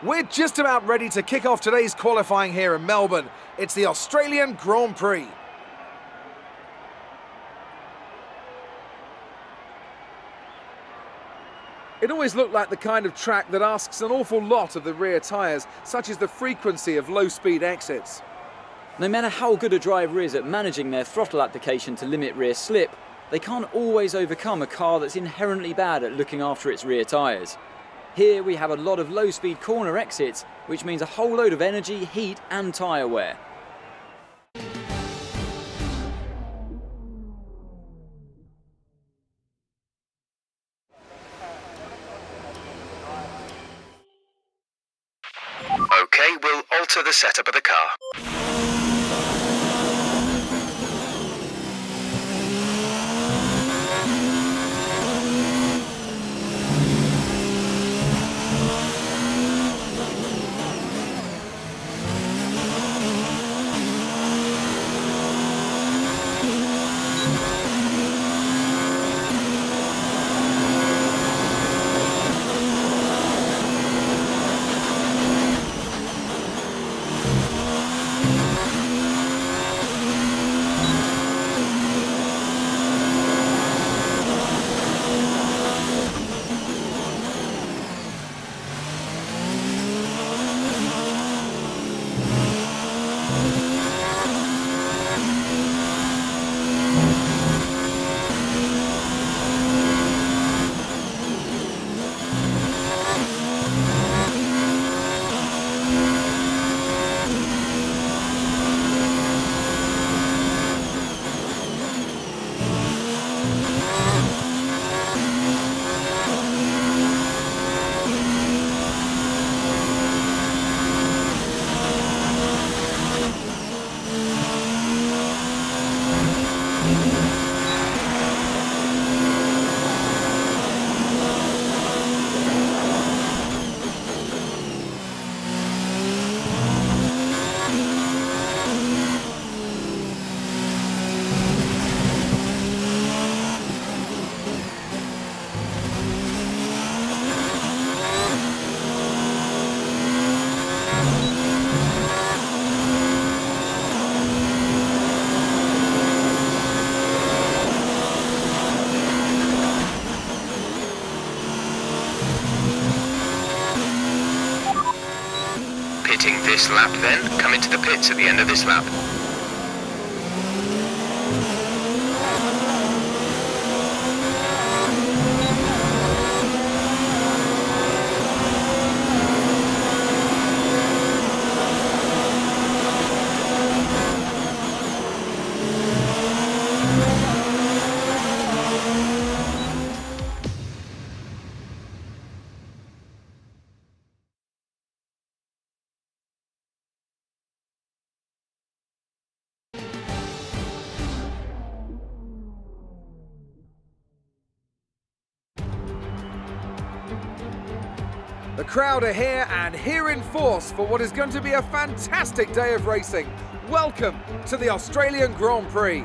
We're just about ready to kick off today's qualifying here in Melbourne. It's the Australian Grand Prix. It always looked like the kind of track that asks an awful lot of the rear tyres, such as the frequency of low-speed exits. No matter how good a driver is at managing their throttle application to limit rear slip, they can't always overcome a car that's inherently bad at looking after its rear tyres. Here we have a lot of low-speed corner exits, which means a whole load of energy, heat and tyre wear. Okay, we'll alter the setup of the car. Pitting this lap then, come into the pits at the end of this lap. The crowd are here and here in force for what is going to be a fantastic day of racing. Welcome to the Australian Grand Prix.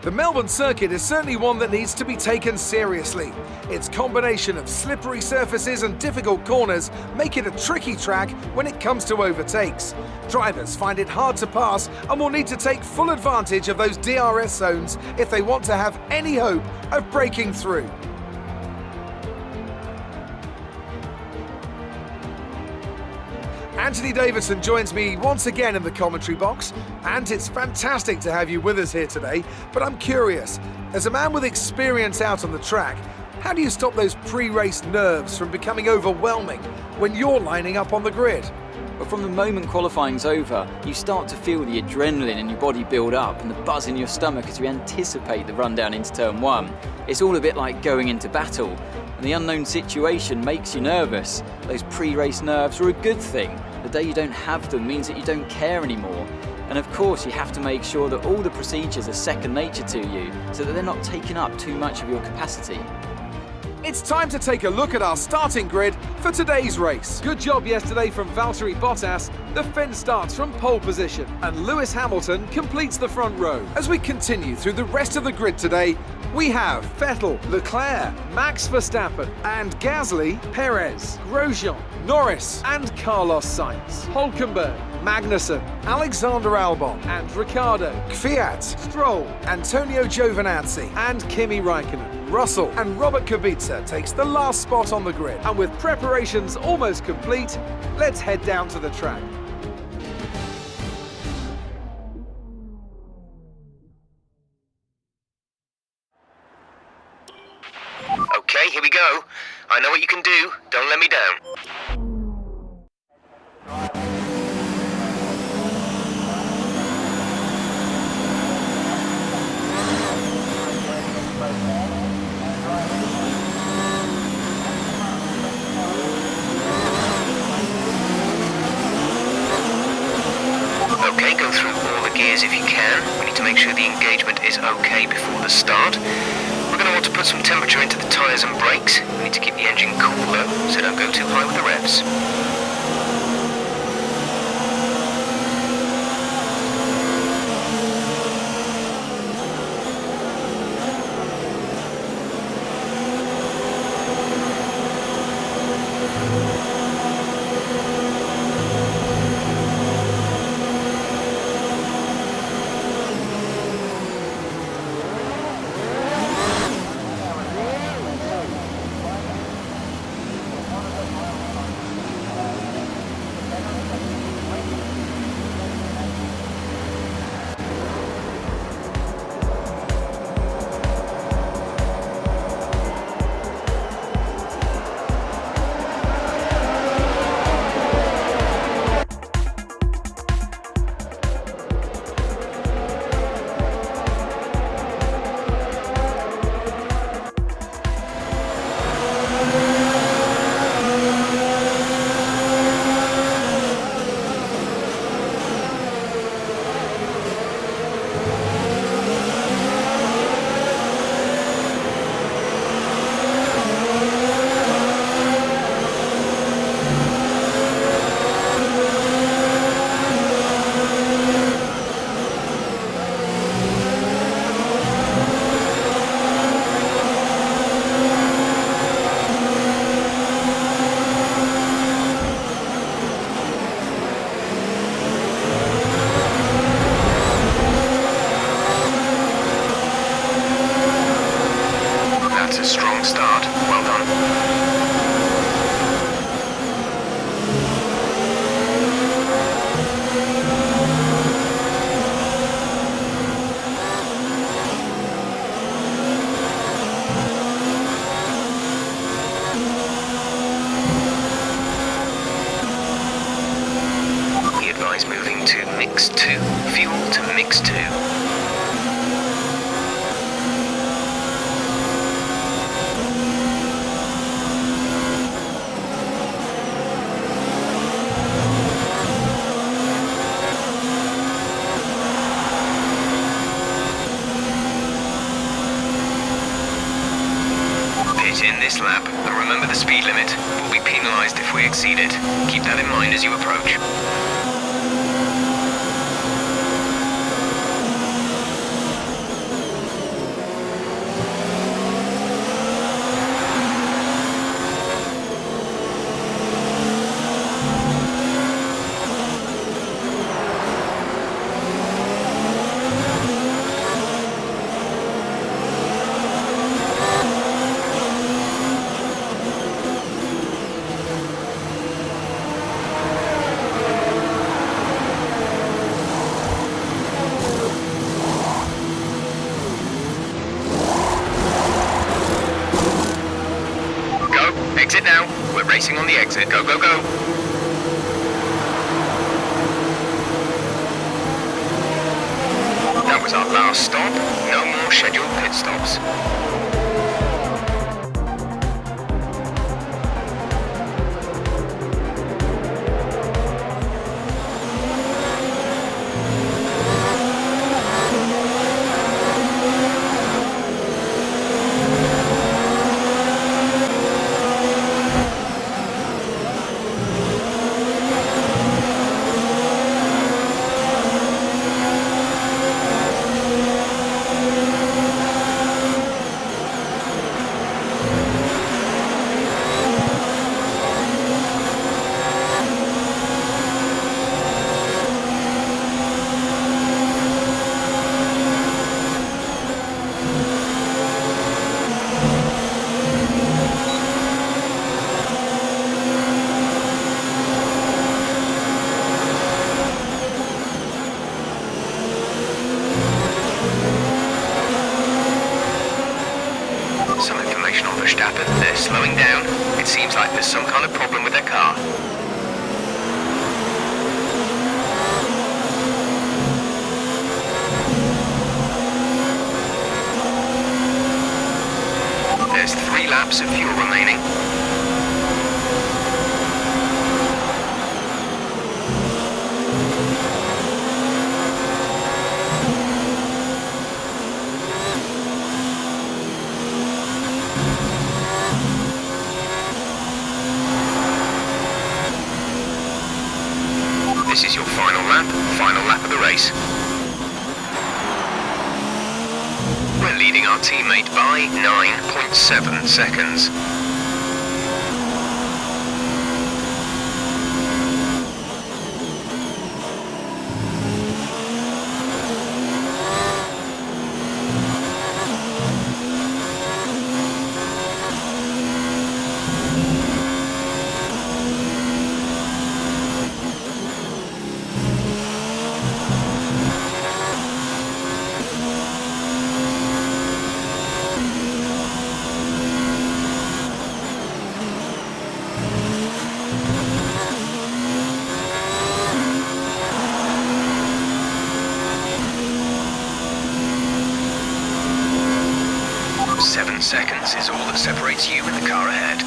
The Melbourne circuit is certainly one that needs to be taken seriously. Its combination of slippery surfaces and difficult corners make it a tricky track when it comes to overtakes. Drivers find it hard to pass and will need to take full advantage of those DRS zones if they want to have any hope of breaking through. Anthony Davidson joins me once again in the commentary box, and it's fantastic to have you with us here today, but I'm curious, as a man with experience out on the track, how do you stop those pre-race nerves from becoming overwhelming when you're lining up on the grid? But from the moment qualifying's over, you start to feel the adrenaline in your body build up and the buzz in your stomach as you anticipate the run down into turn one. It's all a bit like going into battle, and the unknown situation makes you nervous. Those pre-race nerves are a good thing. The day you don't have them means that you don't care anymore. And of course you have to make sure that all the procedures are second nature to you so that they're not taking up too much of your capacity. It's time to take a look at our starting grid for today's race. Good job yesterday from Valtteri Bottas. The Finn starts from pole position and Lewis Hamilton completes the front row. As we continue through the rest of the grid today, we have Vettel, Leclerc, Max Verstappen and Gasly, Perez, Grosjean, Norris and Carlos Sainz, Hülkenberg, Magnussen, Alexander Albon and Ricciardo, Kvyat, Stroll, Antonio Giovinazzi and Kimi Raikkonen. Russell and Robert Kubica takes the last spot on the grid. And with preparations almost complete, let's head down to the track. Okay, here we go. I know what you can do. Don't let me down. Okay, go through all the gears if you can. We need to make sure the engagement is okay before the start. We're going to want to put some temperature into the tyres and brakes. We need to keep the engine cool though, so don't go too high with the revs. A strong start. Well done. We advise moving to mix 2, fuel to mix 2. In this lap, but remember the speed limit. We'll be penalised if we exceed it. Keep that in mind as you approach. Exit now. We're racing on the exit. Go, go, go. That was our last stop. No more scheduled pit stops. Verstappen, they're slowing down. It seems like there's some kind of problem with their car. There's 3 laps of fuel remaining. This is your final lap of the race. We're leading our teammate by 9.7 seconds. Seconds is all that separates you and the car ahead.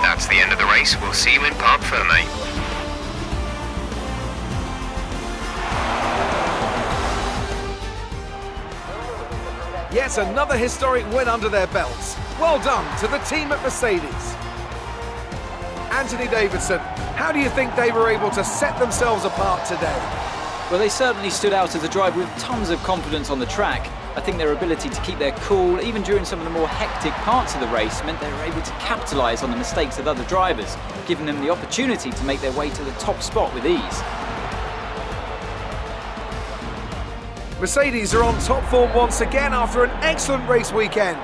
That's the end of the race. We'll see you in Parc Fermé. Yet another historic win under their belts. Well done to the team at Mercedes. Anthony Davidson, how do you think they were able to set themselves apart today? Well, they certainly stood out as a driver with tons of confidence on the track. I think their ability to keep their cool, even during some of the more hectic parts of the race, meant they were able to capitalise on the mistakes of other drivers, giving them the opportunity to make their way to the top spot with ease. Mercedes are on top form once again after an excellent race weekend.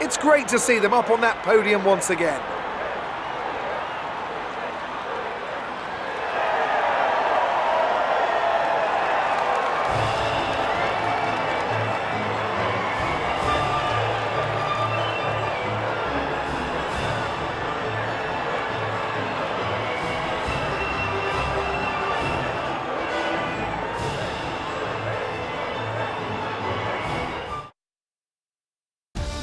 It's great to see them up on that podium once again.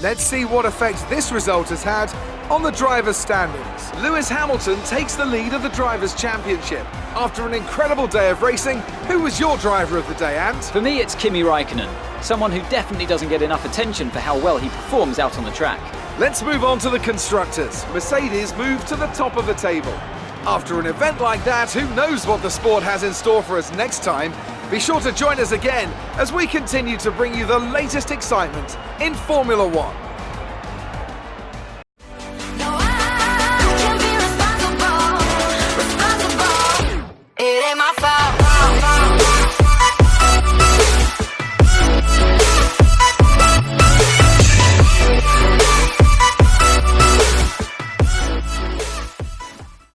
Let's see what effect this result has had on the drivers' standings. Lewis Hamilton takes the lead of the Drivers' Championship. After an incredible day of racing, who was your driver of the day, Ant? For me, it's Kimi Raikonnen, someone who definitely doesn't get enough attention for how well he performs out on the track. Let's move on to the constructors. Mercedes move to the top of the table. After an event like that, who knows what the sport has in store for us next time? Be sure to join us again as we continue to bring you the latest excitement in Formula One.